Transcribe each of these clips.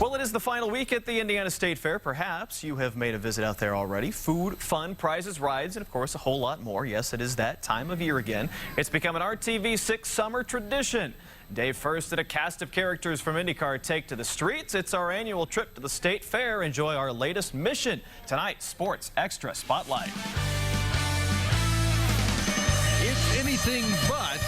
Well, it is the final week at the Indiana State Fair. Perhaps you have made a visit out there already. Food, fun, prizes, rides, and of course a whole lot more. Yes, it is that time of year again. It's become an RTV6 summer tradition. Dave Furst and a cast of characters from IndyCar take to the streets. It's our annual trip to the State Fair. Enjoy our latest mission. Tonight, Sports Extra Spotlight. It's anything but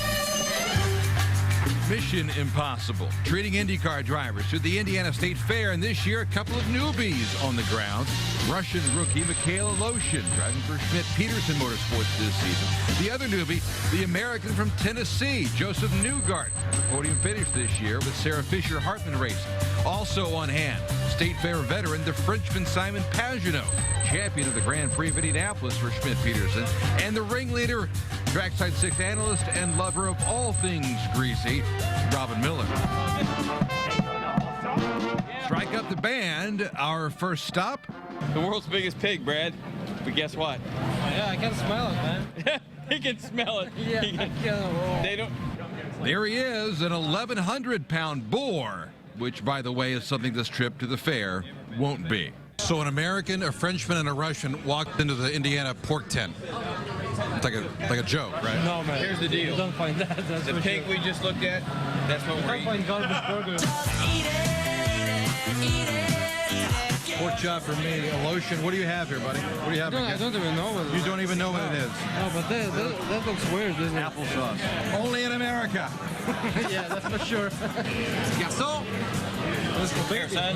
Mission Impossible. Treating IndyCar drivers to the Indiana State Fair, and this year a couple of newbies on the ground. Russian rookie Mikhail Aleshin driving for Schmidt-Peterson Motorsports this season. The other newbie, the American from Tennessee, Josef Newgarden. Podium finish this year with Sarah Fisher-Hartman racing. Also on hand, State Fair veteran, the Frenchman Simon Pagenaud, champion of the Grand Prix of Indianapolis for Schmidt-Peterson, and the ringleader, Trackside 6 analyst and lover of all things greasy, Robin Miller. Strike up the band. Our first stop. The world's biggest pig, Brad. But guess what? Yeah, I can smell it, man. He can smell it. Yeah, I can. They don't. There he is, an 1,100-pound boar, which, by the way, is something this trip to the fair won't be. So an American, a Frenchman, and a Russian walked into the Indiana pork tent. It's like a joke, right? No, man. Here's the deal. You don't find that. That's The pig we just looked at, that's what we're you don't eating. find garbage burger. Pork chop for me. Aleshin, what do you have here, buddy? What do you have? I don't even know what it is. You don't even know what it is. No, but that looks weird, doesn't it? Applesauce. Only in America. Yeah, that's for sure. Garçon. Here, son.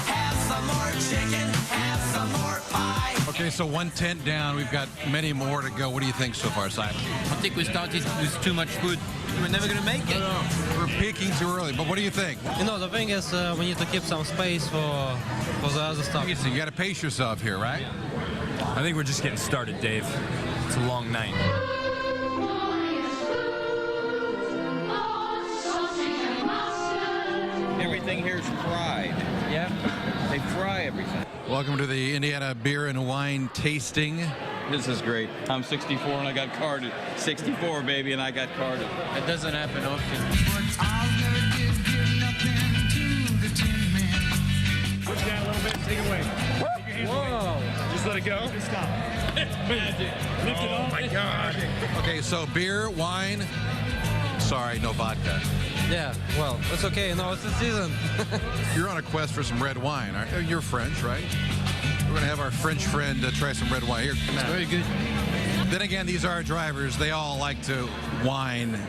Have some more chicken, have some more pie. Okay, so one tent down. We've got many more to go. What do you think so far, Simon? I think we started with too much food. We're never going to make it. We're peaking too early, but what do you think? You know, the thing is, we need to keep some space for the other stuff. You got to pace yourself here, right? I think we're just getting started, Dave. It's a long night. Everything here's fried. Yeah. They fry everything. Welcome to the Indiana Beer and Wine Tasting. This is great. I'm 64 and I got carded. 64, baby, and I got carded. It doesn't happen often. Push down a little bit, take it away. Whoa. Just let it go. Stop. Lift it up. Oh my God. Okay, so beer, wine. Sorry, no vodka. Yeah, well, it's okay. No, it's the season. You're on a quest for some red wine. You're French, right? We're going to have our French friend try some red wine. Here, It's very good. Then again, these are our drivers. They all like to wine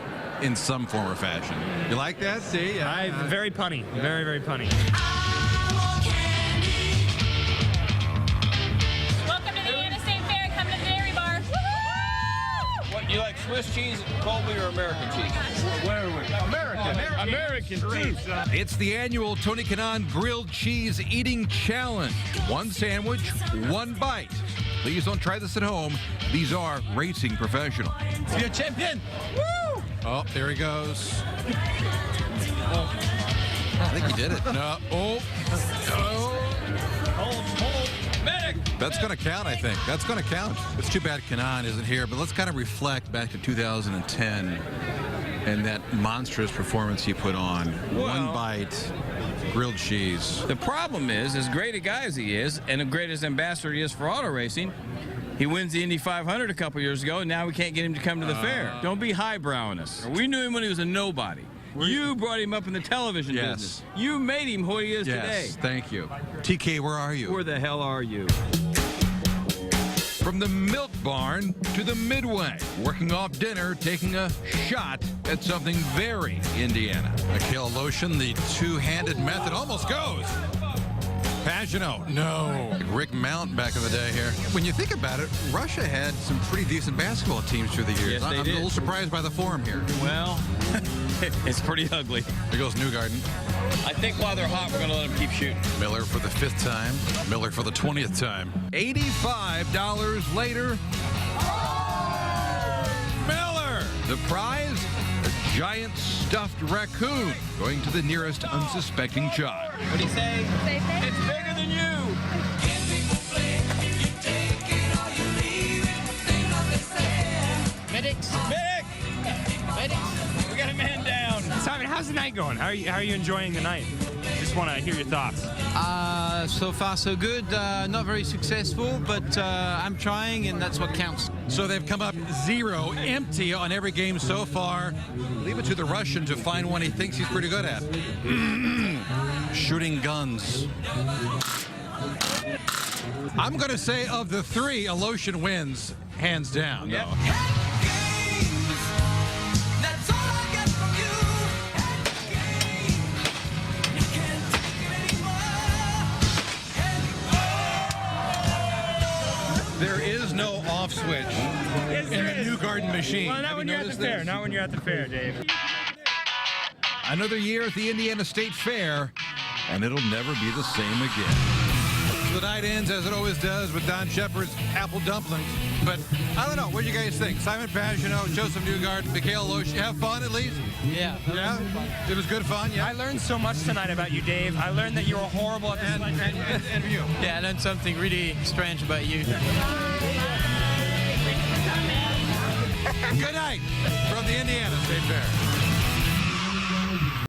in some form or fashion. You like that? See? Very punny. Very, very punny. Welcome to the Indiana State Fair. Come to the Dairy Bar. Woo-hoo! What, you like Swiss cheese, Colby, or American cheese? Where are we? American cheese. It's the annual Tony Kanaan Grilled Cheese Eating Challenge. One sandwich, one bite. Please don't try this at home. These are racing professionals. You're a champion. Woo! Oh, there he goes. I think he did it. No. Oh. Medic! That's going to count, I think. That's going to count. It's too bad Kanaan isn't here, but let's kind of reflect back to 2010 and that monstrous performance he put on. One bite, grilled cheese. The problem is, as great a guy as he is, and the greatest ambassador he is for auto racing, he wins the Indy 500 a couple years ago, and now we can't get him to come to the fair. Don't be highbrowing us. We knew him when he was a nobody. You brought him up in the television business. You made him who he is today. Yes, thank you. TK, where are you? Where the hell are you? From the milk barn to the Midway, working off dinner, taking a shot at something very Indiana. Mikhail Aleshin, the two-handed method, almost goes. Pagenaud, no. Rick Mount back in the day here. When you think about it, Russia had some pretty decent basketball teams through the years. Yes, they I'm did. a little surprised by the form here. Well, it's pretty ugly. There goes Newgarden. I think while they're hot, we're going to let them keep shooting. Miller for the 5th time. Miller for the 20th time. $85 later. Miller! The prize? A giant stuffed raccoon going to the nearest unsuspecting child. What do you say? It's bigger than you. Medics. Medic! Medics. We got a man down. Simon, how's the night going? How are you enjoying the night? Just want to hear your thoughts. So far so good. Not very successful, but I'm trying, and that's what counts. So they've come up 0 empty on every game so far. Leave it to the Russian to find one he thinks he's pretty good at. Shooting guns. I'm going to say of the 3, Aleshin wins, hands down. Yep. Though. There is no off switch in the Newgarden machine. Well, not when you're at the fair. Not when you're at the fair, Dave. Another year at the Indiana State Fair, and it'll never be the same again. The night ends, as it always does, with Don Shepard's apple dumplings. But I don't know. What do you guys think? Simon Pagenaud, Josef Newgarden, Mikhail, Aleshin. Have fun at least? Yeah. Yeah? It was good fun? Yeah. I learned so much tonight about you, Dave. I learned that you were horrible at this. And you. Yeah, I learned something really strange about you. Good night from the Indiana State Fair.